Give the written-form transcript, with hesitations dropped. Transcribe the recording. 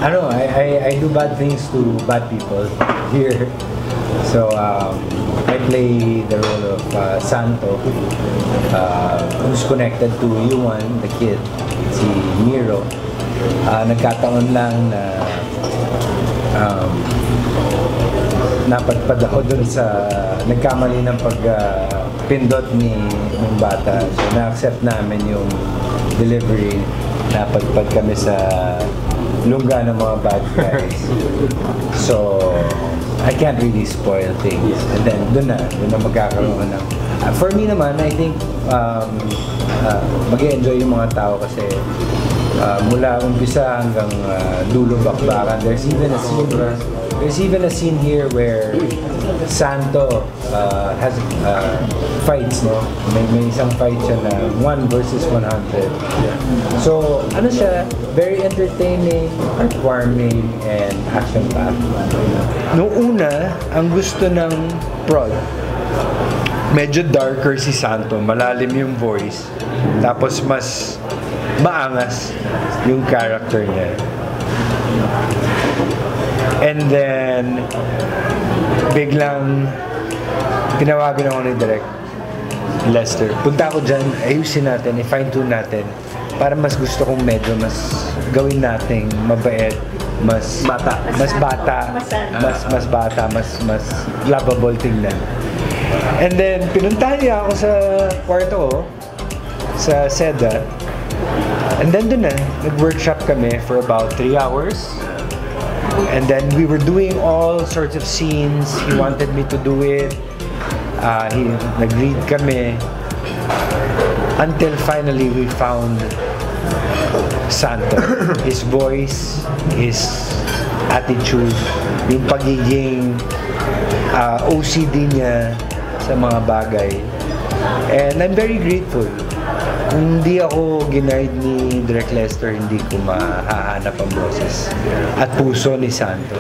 I do bad things to bad people here. So I play the role of Santo, who's connected to Yuan, the kid, si Miro. Nagkataon lang na napadpad ako dun sa nagkamali ng pindot ng bata. So na-accept namin yung delivery. Napadpad kami sa lungga ng mga bad guys. So I can't really spoil things. And then doon na magkakaroon ng for me naman, I think mag-e-enjoy yung mga tao kasi mula umpisa hanggang dulo bakbakan. There's even a scene here where Santo has fights, no? May isang fight siya na 1 versus 100. So, ano siya? Very entertaining, heartwarming, and action-packed. Noong una, ang gusto ng prod, medyo darker si Santo, malalim yung voice, tapos mas maangas yung character niya. And then, biglang tinawagan ako ni Direk Lester. Punta ako dyan, ayusin natin, i-fine-tune natin para mas gusto kong medyo mas gawin nating mabait, mas bata, mas lovable tingnan. And then, pinuntahan niya ako sa kwarto ko, sa SEDA. And then doon na, nag-workshop kami for about 3 hours. And then we were doing all sorts of scenes. He wanted me to do it. Nag-read kami. Until finally we found Santo. His voice, his attitude, yung pagiging OCD niya sa mga bagay. And I'm very grateful. Kung hindi ako ginaid ni Direk Lester, hindi ko mahahanap ang boses at puso ni Santo.